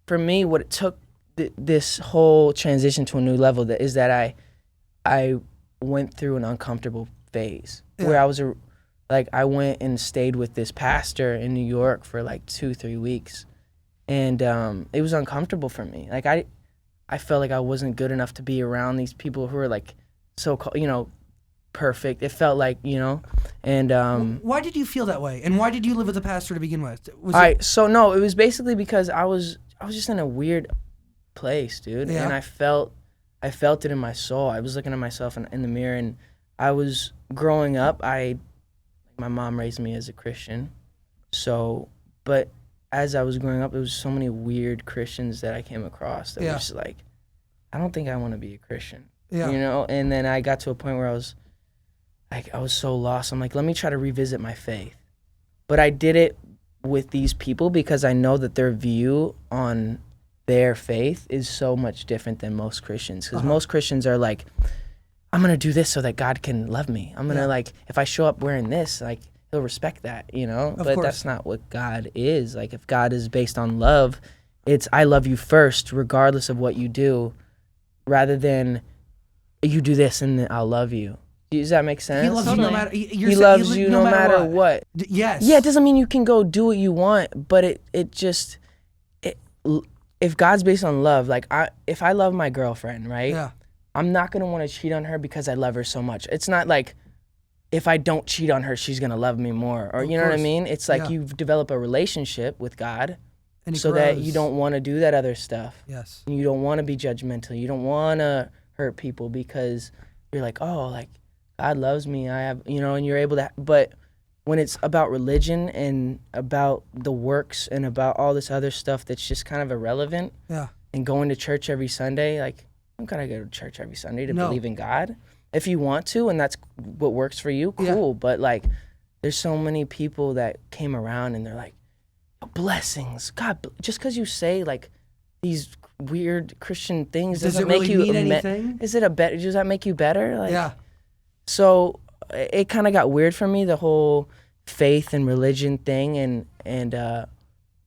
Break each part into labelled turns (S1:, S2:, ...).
S1: for me, what it took this whole transition to a new level is that I went through an uncomfortable phase where I went and stayed with this pastor in New York for like 2-3 weeks, and it was uncomfortable for me. Like I felt like I wasn't good enough to be around these people who are like perfect. It felt like, and
S2: why did you feel that way, and why did you live with a pastor to begin with?
S1: So no, it was basically because I was just in a weird place, dude. And I felt it in my soul. I was looking at myself in the mirror, and I was growing up. My mom raised me as a Christian, but as I was growing up, there was so many weird Christians that I came across that were just like, I don't think I want to be a Christian, And then I got to a point where I was so lost. I'm like, let me try to revisit my faith, but I did it with these people because I know that their view on their faith is so much different than most Christians. Because most Christians are like, I'm going to do this so that God can love me. I'm going to like, if I show up wearing this, like he'll respect that, But that's not what God is. Like if God is based on love, it's I love you first, regardless of what you do, rather than you do this and then I'll love you. Does that make sense?
S2: He loves you no matter.
S1: He loves you no matter what.
S2: Yes.
S1: Yeah, it doesn't mean you can go do what you want, but if God's based on love, like if I love my girlfriend, right?
S2: Yeah.
S1: I'm not gonna want to cheat on her because I love her so much. It's not like if I don't cheat on her, she's gonna love me more, or you know what I mean? It's like you've developed a relationship with God, and so that you don't want to do that other stuff.
S2: Yes.
S1: And you don't want to be judgmental. You don't want to hurt people because you're like, oh, like God loves me. I have, and you're able to. But when it's about religion and about the works and about all this other stuff that's just kind of irrelevant, and going to church every Sunday, like, I'm gonna go to church every Sunday to believe in God. If you want to, and that's what works for you, cool. But like, there's so many people that came around and they're like, blessings, God. Just because you say like these weird Christian things doesn't make you
S2: mean anything.
S1: Does that make you better? Like,
S2: yeah.
S1: So it kind of got weird for me, the whole faith and religion thing,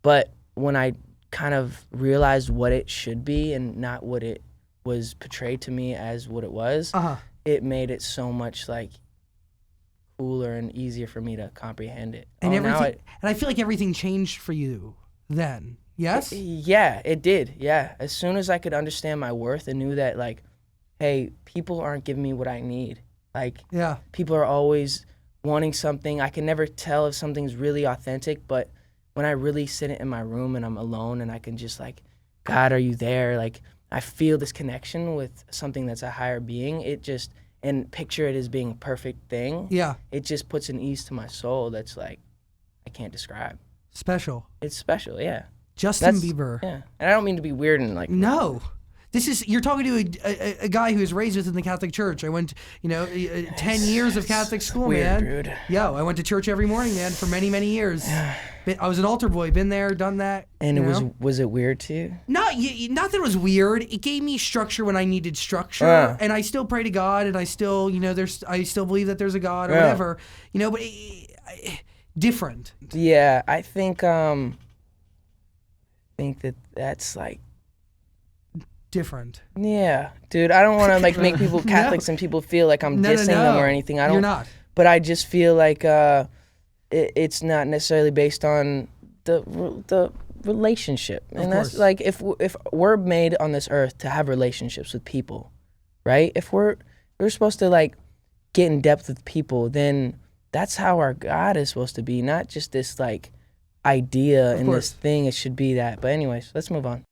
S1: but when I kind of realized what it should be and not what it was portrayed to me as what it was, it made it so much like cooler and easier for me to comprehend it.
S2: And and I feel like everything changed for you then. Yes?
S1: Yeah, it did. Yeah. As soon as I could understand my worth and knew that like, hey, people aren't giving me what I need. Like, people are always wanting something. I can never tell if something's really authentic, but when I really sit in my room and I'm alone and I can just like, God, are you there? Like, I feel this connection with something that's a higher being. And picture it as being a perfect thing. Yeah. It just puts an ease to my soul that's like, I can't describe.
S2: Special.
S1: It's special, yeah.
S2: Justin Bieber.
S1: Yeah. And I don't mean to be weird and like.
S2: No. You're talking to a guy who was raised within the Catholic Church. I went, 10 years of Catholic school,
S1: weird,
S2: man.
S1: Dude.
S2: Yo, I went to church every morning, man, for many, many years. I was an altar boy, been there, done that.
S1: And was it weird to you?
S2: No, not that it was weird. It gave me structure when I needed structure, and I still pray to God, and I still, I still believe that there's a God or whatever, but different.
S1: Yeah, I think that's like.
S2: Different.
S1: Yeah, dude. I don't want to like make people Catholics and people feel like I'm dissing them or anything.
S2: You're not.
S1: But I just feel like it's not necessarily based on the relationship, and that's like if we're made on this earth to have relationships with people, right? If we're supposed to like get in depth with people, then that's how our God is supposed to be, not just this like idea and this thing. It should be that. But anyways, let's move on.